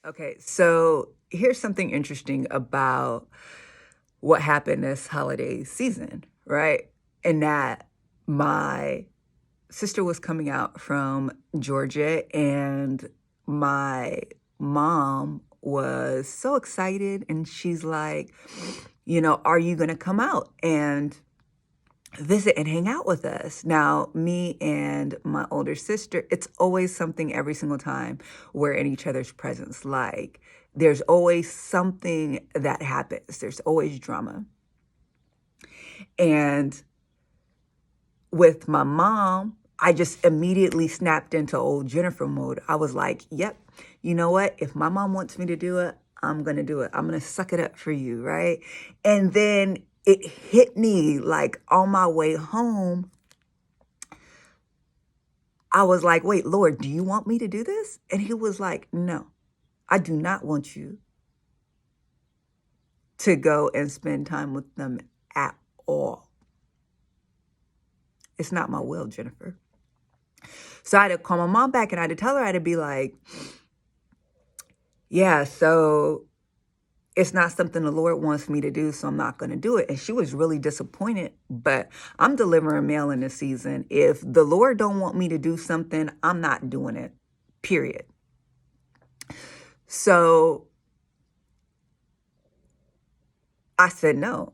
Okay, so here's something interesting about what happened this holiday season, right? And that my sister was coming out from Georgia, and my mom was so excited, and she's like, are you going to come out and visit and hang out with us? Now, me and my older sister, it's always something every single time we're in each other's presence. Like, there's always something that happens, there's always drama. And with my mom, I just immediately snapped into old Jennifer mode. I was like, yep, you know what? If my mom wants me to do it, I'm going to do it. I'm going to suck it up for you, right? And then it hit me like on my way home. I was like, wait, Lord, do you want me to do this? And he was like, no, I do not want you to go and spend time with them at all. It's not my will, Jennifer. So I had to call my mom back and I had to tell her, I had to be like, yeah, so it's not something the Lord wants me to do, so I'm not going to do it. And she was really disappointed, but I'm delivering mail in this season. If the Lord don't want me to do something, I'm not doing it, period. So I said no.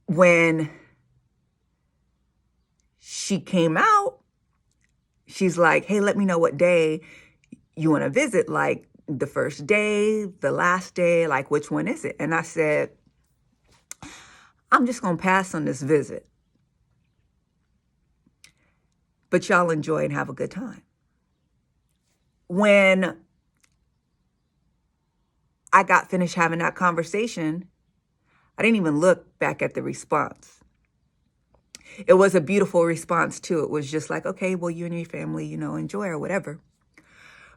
When she came out, she's like, hey, let me know what day you want to visit, like the first day, the last day, like which one is it? And I said, I'm just going to pass on this visit, but y'all enjoy and have a good time. When I got finished having that conversation, I didn't even look back at the response. It was a beautiful response too. It was just like, okay, well, you and your family, enjoy or whatever.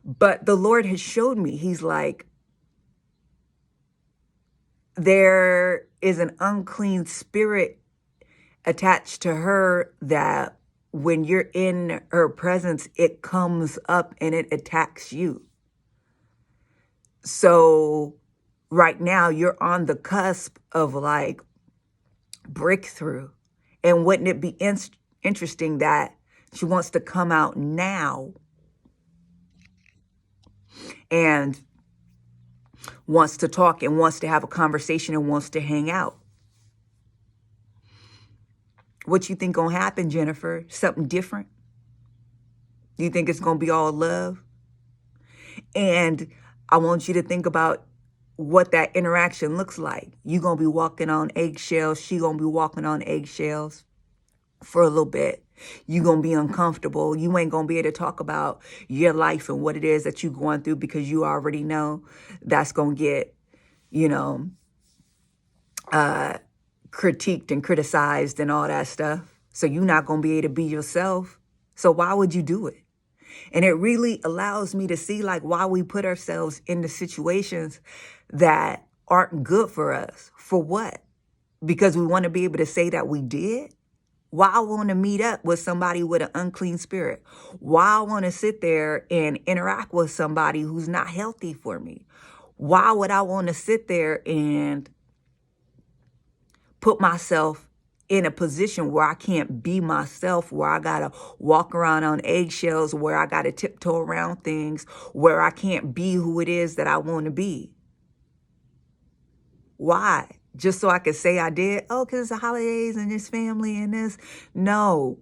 But the Lord has showed me, he's like, there is an unclean spirit attached to her that when you're in her presence, it comes up and it attacks you. So right now you're on the cusp of like breakthrough. And wouldn't it be interesting that she wants to come out now and wants to talk and wants to have a conversation and wants to hang out? What you think gonna happen, Jennifer? Something different? You think it's gonna be all love? And I want you to think about what that interaction looks like. You gonna be walking on eggshells. She gonna be walking on eggshells for a little bit. You gonna be uncomfortable. You ain't gonna be able to talk about your life and what it is that you going through because you already know that's gonna get, you know, critiqued and criticized and all that stuff. So you're not gonna be able to be yourself. So why would you do it? And it really allows me to see like why we put ourselves in the situations that aren't good for us. For what? Because we want to be able to say that we did? Why I want to meet up with somebody with an unclean spirit? Why I want to sit there and interact with somebody who's not healthy for me? Why would I want to sit there and put myself in a position where I can't be myself, where I got to walk around on eggshells, where I got to tiptoe around things, where I can't be who it is that I want to be? Why? Just so I could say I did? Oh, because it's the holidays and this family and this. No.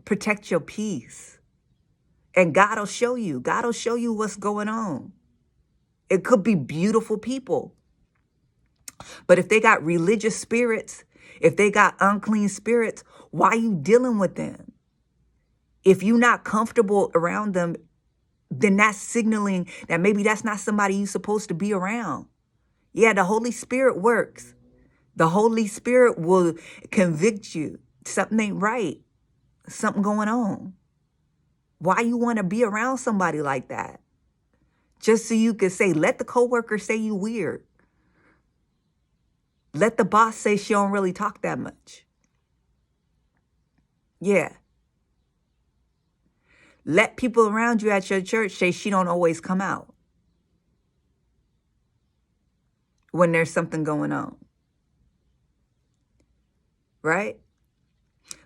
Protect your peace. And God will show you. God will show you what's going on. It could be beautiful people. But if they got religious spirits, if they got unclean spirits, why are you dealing with them? If you're not comfortable around them, then that's signaling that maybe that's not somebody you're supposed to be around. Yeah, the Holy Spirit works. The Holy Spirit will convict you. Something ain't right. Something going on. Why you want to be around somebody like that? Just so you can say, let the coworker say you weird. Let the boss say she don't really talk that much. Yeah. Let people around you at your church say she don't always come out when there's something going on, right?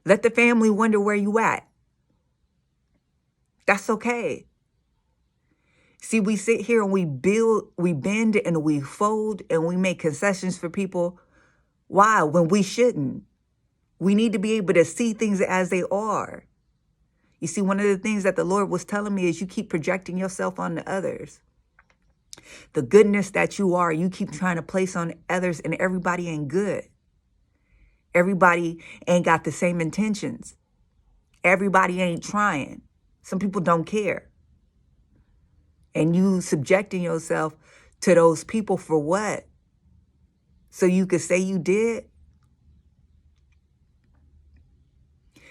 Let the family wonder where you at. That's okay. See, we sit here and we bend and we fold and we make concessions for people. Why? When we shouldn't. We need to be able to see things as they are. You see, one of the things that the Lord was telling me is you keep projecting yourself onto others. The goodness that you are, you keep trying to place on others, and everybody ain't good. Everybody ain't got the same intentions. Everybody ain't trying. Some people don't care. And you subjecting yourself to those people for what? So you could say you did?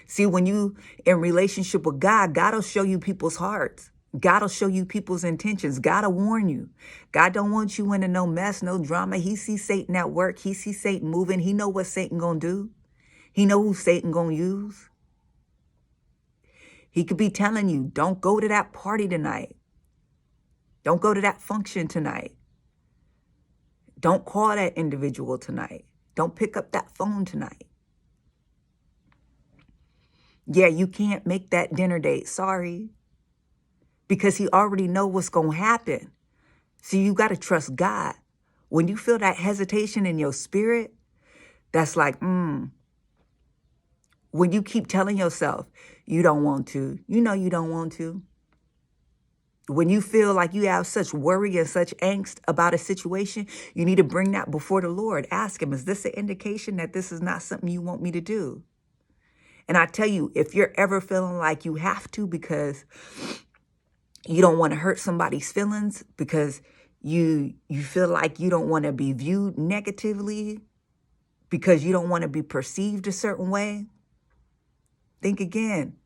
See, when you in relationship with God, God will show you people's hearts. God will show you people's intentions. God will warn you. God don't want you into no mess, no drama. He sees Satan at work. He sees Satan moving. He know what Satan gonna do. He know who Satan gonna use. He could be telling you, don't go to that party tonight. Don't go to that function tonight. Don't call that individual tonight. Don't pick up that phone tonight. Yeah, you can't make that dinner date. Sorry. Because he already know what's going to happen. So you got to trust God. When you feel that hesitation in your spirit, that's like, when you keep telling yourself you don't want to, you know you don't want to. When you feel like you have such worry and such angst about a situation, you need to bring that before the Lord. Ask him, is this an indication that this is not something you want me to do? And I tell you, if you're ever feeling like you have to because you don't want to hurt somebody's feelings, because you feel like you don't want to be viewed negatively, because you don't want to be perceived a certain way, think again.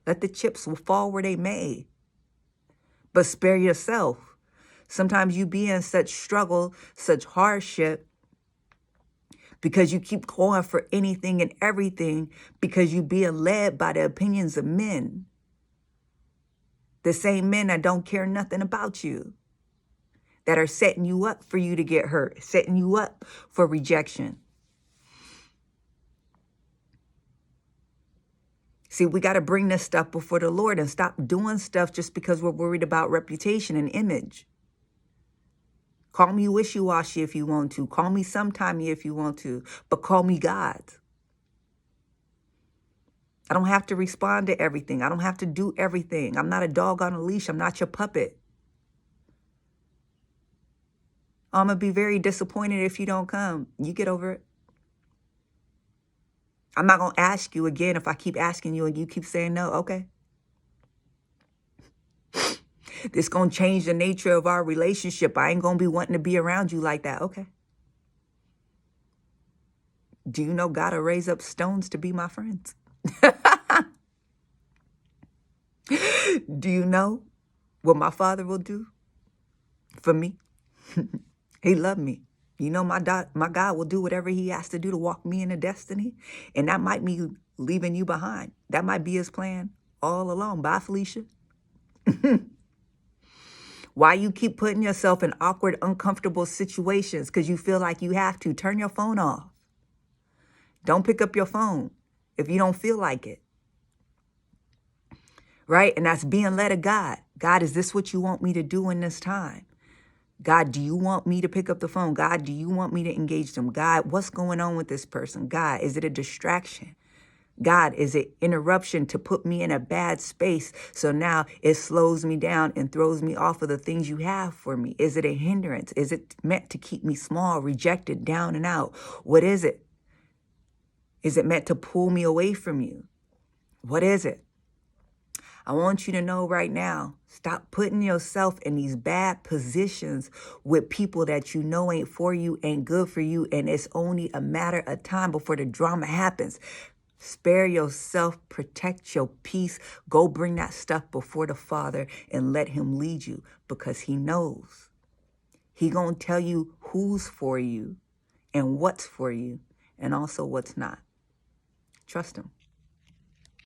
Let the chips fall where they may. But spare yourself. Sometimes you be in such struggle, such hardship, because you keep going for anything and everything, because you being led by the opinions of men. The same men that don't care nothing about you, that are setting you up for you to get hurt, setting you up for rejection. See, we got to bring this stuff before the Lord and stop doing stuff just because we're worried about reputation and image. Call me wishy-washy if you want to. Call me sometimey if you want to. But call me God. I don't have to respond to everything. I don't have to do everything. I'm not a dog on a leash. I'm not your puppet. I'm going to be very disappointed if you don't come. You get over it. I'm not going to ask you again if I keep asking you and you keep saying no. Okay. This going to change the nature of our relationship. I ain't going to be wanting to be around you like that. Okay. Do you know God will raise up stones to be my friends? Do you know what my Father will do for me? He loved me. You know, my God will do whatever he has to do to walk me into destiny. And that might be leaving you behind. That might be his plan all along. Bye, Felicia. Why you keep putting yourself in awkward, uncomfortable situations because you feel like you have to? Turn your phone off. Don't pick up your phone if you don't feel like it. Right? And that's being led of God. God, is this what you want me to do in this time? God, do you want me to pick up the phone? God, do you want me to engage them? God, what's going on with this person? God, is it a distraction? God, is it interruption to put me in a bad space so now it slows me down and throws me off of the things you have for me? Is it a hindrance? Is it meant to keep me small, rejected, down and out? What is it? Is it meant to pull me away from you? What is it? I want you to know right now, stop putting yourself in these bad positions with people that you know ain't for you, ain't good for you, and it's only a matter of time before the drama happens. Spare yourself, protect your peace, go bring that stuff before the Father and let him lead you because he knows. He gonna tell you who's for you and what's for you and also what's not. Trust him.